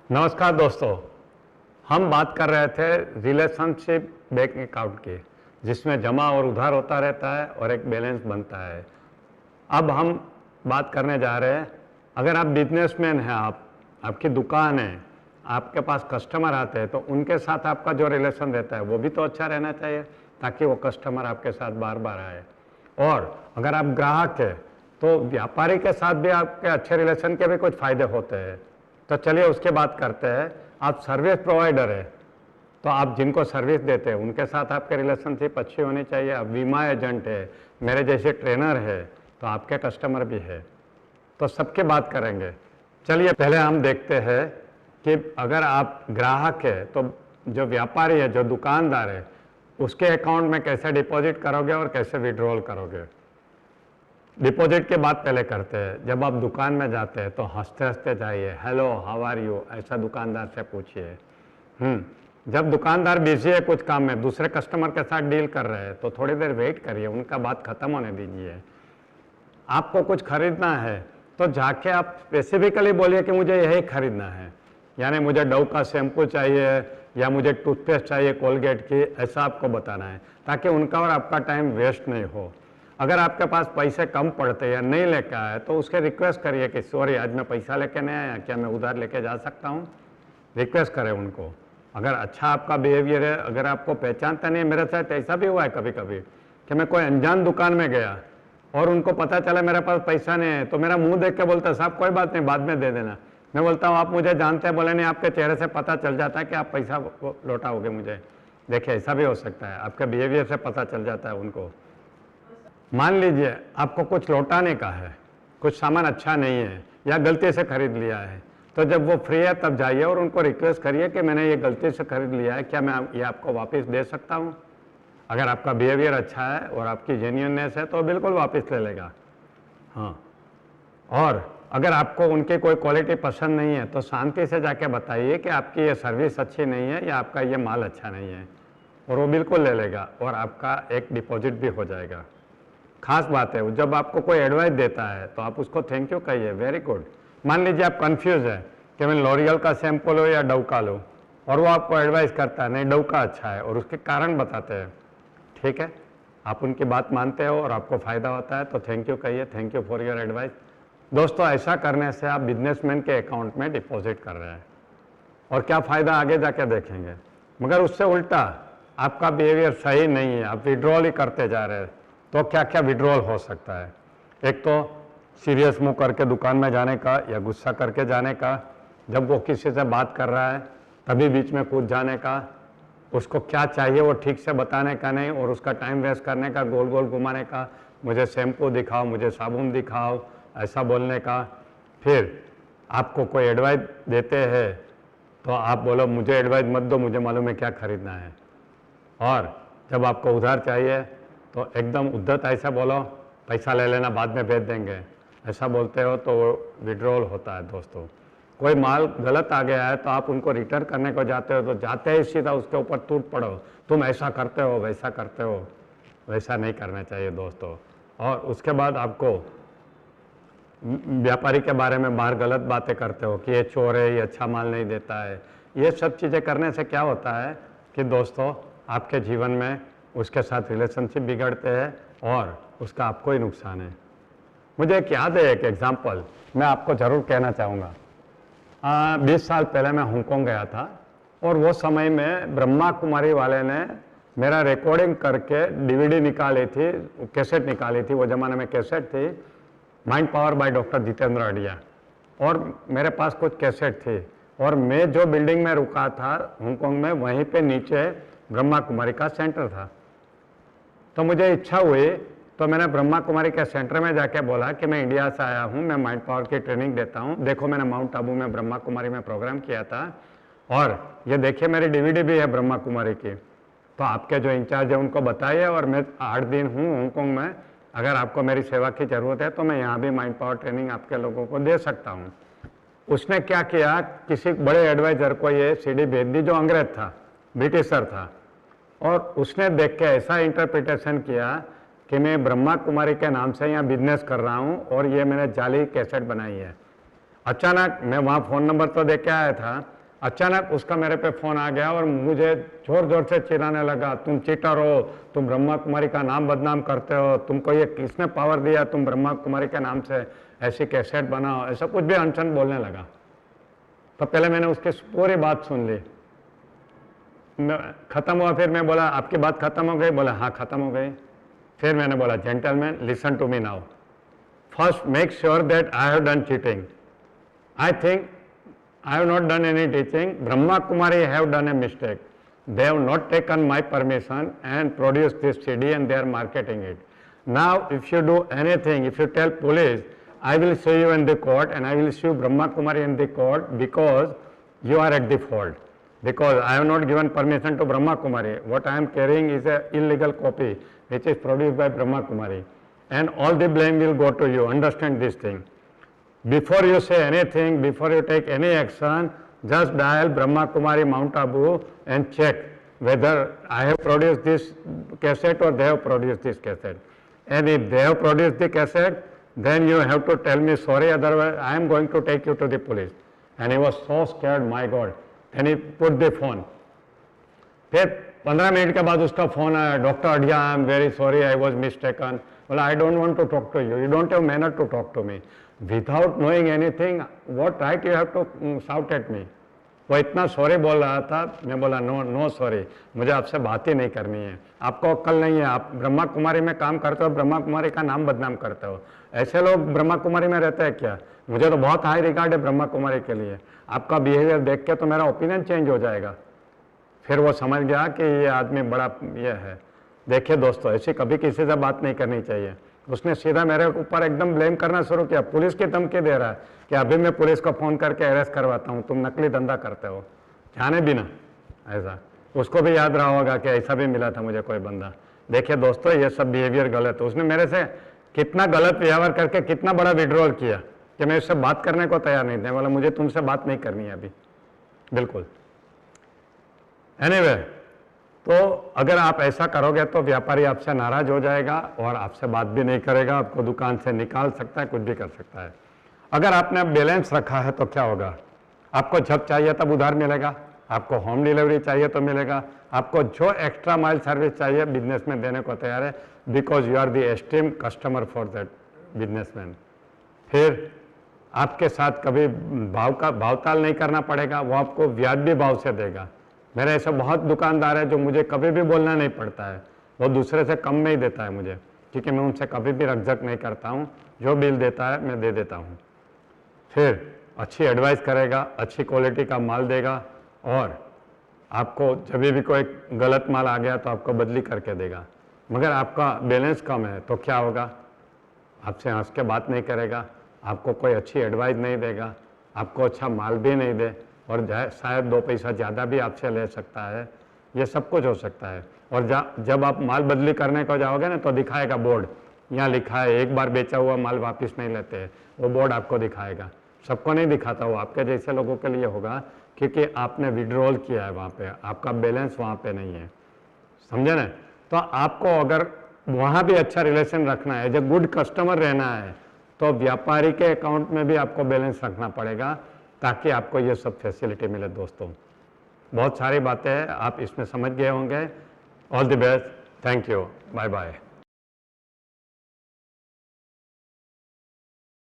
नमस्कार दोस्तों। हम बात कर रहे थे रिलेशनशिप बैंक अकाउंट की, जिसमें जमा और उधार होता रहता है और एक बैलेंस बनता है। अब हम बात करने जा रहे हैं, अगर आप बिजनेसमैन हैं, आपकी दुकान है, आपके पास कस्टमर आते हैं, तो उनके साथ आपका जो रिलेशन रहता है वो भी तो अच्छा रहना चाहिए, ताकि वो कस्टमर आपके साथ बार बार आए। और अगर आप ग्राहक हैं तो व्यापारी के साथ भी आपके अच्छे रिलेशन के भी कुछ फ़ायदे होते हैं। तो चलिए उसके बात करते हैं। आप सर्विस प्रोवाइडर है तो आप जिनको सर्विस देते हैं उनके साथ आपके रिलेशनशिप अच्छी होनी चाहिए। आप बीमा एजेंट है, मेरे जैसे ट्रेनर है, तो आपके कस्टमर भी है, तो सबके बात करेंगे। चलिए पहले हम देखते हैं कि अगर आप ग्राहक है तो जो व्यापारी है, जो दुकानदार है, उसके अकाउंट में कैसे डिपॉजिट करोगे और कैसे विड्रॉल करोगे। डिपॉजिट के बाद पहले करते हैं। जब आप दुकान में जाते हैं तो हंसते हंसते जाइए, हेलो हाउ आर यू, ऐसा दुकानदार से पूछिए। जब दुकानदार बिजी है कुछ काम में, दूसरे कस्टमर के साथ डील कर रहे हैं, तो थोड़ी देर वेट करिए, उनका बात खत्म होने दीजिए। आपको कुछ खरीदना है तो जाके आप स्पेसिफिकली बोलिए कि मुझे यही खरीदना है, यानी मुझे डव का शैम्पू चाहिए या मुझे टूथपेस्ट चाहिए कोलगेट की, ऐसा आपको बताना है, ताकि उनका और आपका टाइम वेस्ट नहीं हो। अगर आपके पास पैसे कम पड़ते या नहीं लेके आए तो उसके रिक्वेस्ट करिए कि सॉरी आज मैं पैसा लेके नहीं आया, क्या मैं उधार लेके जा सकता हूँ। रिक्वेस्ट करें उनको। अगर अच्छा आपका बिहेवियर है, अगर आपको पहचानता नहीं है, मेरे साथ ऐसा भी हुआ है कभी कभी कि मैं कोई अनजान दुकान में गया और उनको पता चला मेरे पास पैसा नहीं है, तो मेरा मुंह देख के बोलता है साहब कोई बात नहीं बाद में दे देना। मैं बोलता हूँ आप मुझे जानते हैं, बोले नहीं, आपके चेहरे से पता चल जाता है कि आप पैसा लौटाओगे मुझे। देखिए ऐसा भी हो सकता है, आपके बिहेवियर से पता चल जाता है उनको। मान लीजिए आपको कुछ लौटाने का है, कुछ सामान अच्छा नहीं है या गलती से खरीद लिया है, तो जब वो फ्री है तब जाइए और उनको रिक्वेस्ट करिए कि मैंने ये गलती से खरीद लिया है, क्या मैं ये आपको वापस दे सकता हूँ। अगर आपका बिहेवियर अच्छा है और आपकी जेन्युइननेस है तो बिल्कुल वापस ले लेगा। हाँ, और अगर आपको उनकी कोई क्वालिटी पसंद नहीं है तो शांति से जाके बताइए कि आपकी ये सर्विस अच्छी नहीं है या आपका ये माल अच्छा नहीं है, और वो बिल्कुल ले लेगा और आपका एक डिपॉजिट भी हो जाएगा। खास बात है, जब आपको कोई एडवाइस देता है तो आप उसको थैंक यू कहिए, वेरी गुड। मान लीजिए आप कंफ्यूज है कि मैं लॉरियल का शैम्पू लूँ या डव का लूँ, और वो आपको एडवाइस करता है नहीं डव का अच्छा है, और उसके कारण बताते हैं, ठीक है, आप उनकी बात मानते हो और आपको फ़ायदा होता है तो थैंक यू कहिए, thank you for your advice. दोस्तों ऐसा करने से आप बिजनेसमैन के अकाउंट में डिपॉजिट कर रहे हैं, और क्या फ़ायदा आगे जाके देखेंगे। मगर उससे उल्टा आपका बिहेवियर सही नहीं है, आप विड्रॉल ही करते जा रहे हैं, तो क्या क्या विड्रॉल हो सकता है। एक तो सीरियस मुंह करके दुकान में जाने का या गुस्सा करके जाने का, जब वो किसी से बात कर रहा है तभी बीच में कूद जाने का, उसको क्या चाहिए वो ठीक से बताने का नहीं और उसका टाइम वेस्ट करने का, गोल गोल घुमाने का, मुझे शैम्पू दिखाओ, मुझे साबुन दिखाओ, ऐसा बोलने का। फिर आपको कोई एडवाइस देते हैं तो आप बोलो मुझे एडवाइस मत दो, मुझे मालूम है क्या खरीदना है। और जब आपको उधार चाहिए तो एकदम उद्धत ऐसा बोलो, पैसा ले लेना बाद में भेज देंगे, ऐसा बोलते हो तो वो विड्रॉल होता है। दोस्तों कोई माल गलत आ गया है तो आप उनको रिटर्न करने को जाते हो तो जाते ही सीधा उसके ऊपर टूट पड़ो, तुम ऐसा करते हो वैसा करते हो, वैसा नहीं करना चाहिए दोस्तों। और उसके बाद आपको व्यापारी के बारे में बाहर गलत बातें करते हो कि ये चोर है, ये अच्छा माल नहीं देता है, ये सब चीज़ें करने से क्या होता है कि दोस्तों आपके जीवन में उसके साथ रिलेशनशिप बिगड़ते हैं और उसका आपको ही नुकसान है। मुझे एक याद है, एक एग्जांपल मैं आपको ज़रूर कहना चाहूँगा। 20 साल पहले मैं हांगकांग गया था और वो समय में ब्रह्मा कुमारी वाले ने मेरा रिकॉर्डिंग करके डीवीडी निकाली थी, कैसेट निकाली थी, वो ज़माने में कैसेट थी, mind power by doctor Jitendra idea, और मेरे पास कुछ कैसेट थी। और मैं जो बिल्डिंग में रुका था हांगकांग में, वहीं पे नीचे ब्रह्मा कुमारी का सेंटर था। तो मुझे इच्छा हुई तो मैंने ब्रह्मा कुमारी के सेंटर में जाके बोला कि मैं इंडिया से आया हूँ, मैं माइंड पावर की ट्रेनिंग देता हूँ, देखो मैंने माउंट आबू में ब्रह्मा कुमारी में प्रोग्राम किया था और ये देखिए मेरी डीवीडी भी है ब्रह्मा कुमारी की, तो आपके जो इंचार्ज है उनको बताइए, और मैं 8 दिन हूँ हांगकांग में, अगर आपको मेरी सेवा की ज़रूरत है तो मैं यहाँ भी माइंड पावर ट्रेनिंग आपके लोगों को दे सकता हूँ। उसने क्या किया, किसी बड़े एडवाइज़र को ये सीडी भेज दी जो अंग्रेज था, ब्रिटिशर था, और उसने देख के ऐसा इंटरप्रिटेशन किया कि मैं ब्रह्मा कुमारी के नाम से यहाँ बिजनेस कर रहा हूँ और ये मैंने जाली कैसेट बनाई है। अचानक मैं वहाँ फ़ोन नंबर तो दे के आया था, अचानक उसका मेरे पे फ़ोन आ गया और मुझे ज़ोर ज़ोर से चिल्लाने लगा, तुम चीटर हो, तुम ब्रह्मा कुमारी का नाम बदनाम करते हो, तुमको ये किसने पावर दिया, तुम ब्रह्मा कुमारी के नाम से ऐसी कैसेट बनाओ, ऐसा कुछ भी अनशन बोलने लगा। तो पहले मैंने उसकी पूरी बात सुन ली, ख़त्म हुआ, फिर मैं बोला आपकी बात ख़त्म हो गई? बोला हाँ ख़त्म हो गई। फिर मैंने बोला gentleman listen to me now, first make sure that I have done cheating, I think I have not done any teaching. Brahma Kumari have done a mistake. They have not taken my permission and produced this CD and they are marketing it. Now, if you do anything, if you tell police, I will sue you in the court and I will sue Brahma Kumari in the court because you are at the fault. Because I have not given permission to Brahma Kumari. What I am carrying is a illegal copy which is produced by Brahma Kumari. And all the blame will go to you. Understand this thing. Before you say anything, before you take any action, just dial Brahma Kumari Mount Abu and check whether I have produced this cassette or they have produced this cassette. And if they have produced the cassette, then you have to tell me sorry, otherwise I am going to take you to the police. And he was so scared, my God. Then he put the phone. फिर 15 minute के बाद उसका phone आया, doctor अडिया I am very sorry I was mistaken. बोला I don't want to talk to you, you don't have manner to talk to me, without knowing anything what right you have to shout at me. वो इतना sorry बोल रहा था, मैं बोला no no sorry, मुझे आपसे बात ही नहीं करनी है, आपको अक्ल नहीं है, आप ब्रह्मा कुमारी में काम करते हो, ब्रह्मा कुमारी का नाम बदनाम करते हो, ऐसे लोग ब्रह्मा कुमारी में रहते हैं क्या? मुझे तो बहुत हाई रिगार्ड है ब्रह्मा कुमारी के लिए, आपका बिहेवियर देख के तो मेरा ओपिनियन चेंज हो जाएगा। फिर वो समझ गया कि ये आदमी बड़ा ये है। देखिए दोस्तों, ऐसी कभी किसी से बात नहीं करनी चाहिए। उसने सीधा मेरे ऊपर एकदम ब्लेम करना शुरू किया, पुलिस की धमकी दे रहा है कि अभी मैं पुलिस को फ़ोन करके अरेस्ट करवाता हूँ, तुम नकली धंधा करते हो, जाने भी ना। ऐसा उसको भी याद रहा होगा कि ऐसा भी मिला था मुझे कोई बंदा। देखिए दोस्तों, ये सब बिहेवियर गलत है। उसने मेरे से कितना गलत व्यवहार करके कितना बड़ा विड्रॉल किया कि मैं उससे बात करने को तैयार नहीं था। बोला मुझे तुमसे बात नहीं करनी है अभी, बिल्कुल। एनीवे, तो अगर आप ऐसा करोगे तो व्यापारी आपसे नाराज हो जाएगा और आपसे बात भी नहीं करेगा, आपको दुकान से निकाल सकता है, कुछ भी कर सकता है। अगर आपने बैलेंस रखा है तो क्या होगा, आपको जब चाहिए तब उधार मिलेगा, आपको होम डिलीवरी चाहिए तो मिलेगा, आपको जो एक्स्ट्रा माइल सर्विस चाहिए बिजनेसमैन देने को तैयार है, because you are the esteem customer for that businessman. फिर आपके साथ कभी भावताल नहीं करना पड़ेगा, वो आपको व्याजबी भाव से देगा। मेरे ऐसे बहुत दुकानदार है जो मुझे कभी भी बोलना नहीं पड़ता है, वो दूसरे से कम में ही देता है मुझे, क्योंकि मैं उनसे कभी भी रकझक नहीं करता हूँ, जो बिल देता है मैं दे देता हूँ। फिर अच्छी एडवाइस करेगा, अच्छी क्वालिटी का माल देगा और आपको जब भी कोई गलत माल आ गया तो आपको बदली करके देगा। मगर आपका बैलेंस कम है तो क्या होगा, आपसे हंस के बात नहीं करेगा, आपको कोई अच्छी एडवाइस नहीं देगा, आपको अच्छा माल भी नहीं दे और शायद 2 पैसा ज़्यादा भी आपसे ले सकता है। ये सब कुछ हो सकता है। और जब आप माल बदली करने को जाओगे ना तो दिखाएगा बोर्ड, यहाँ लिखा है एक बार बेचा हुआ माल वापस नहीं लेते, वो बोर्ड आपको दिखाएगा। सबको नहीं दिखाता, वो आपके जैसे लोगों के लिए होगा, क्योंकि आपने विड्रॉल किया है वहाँ पे, आपका बैलेंस वहाँ पे नहीं है, समझे ना। तो आपको अगर वहाँ भी अच्छा रिलेशन रखना है, जब गुड कस्टमर रहना है, तो व्यापारी के अकाउंट में भी आपको बैलेंस रखना पड़ेगा ताकि आपको ये सब फैसिलिटी मिले। दोस्तों, बहुत सारी बातें हैं, आप इसमें समझ गए होंगे। All the best, thank you, bye bye.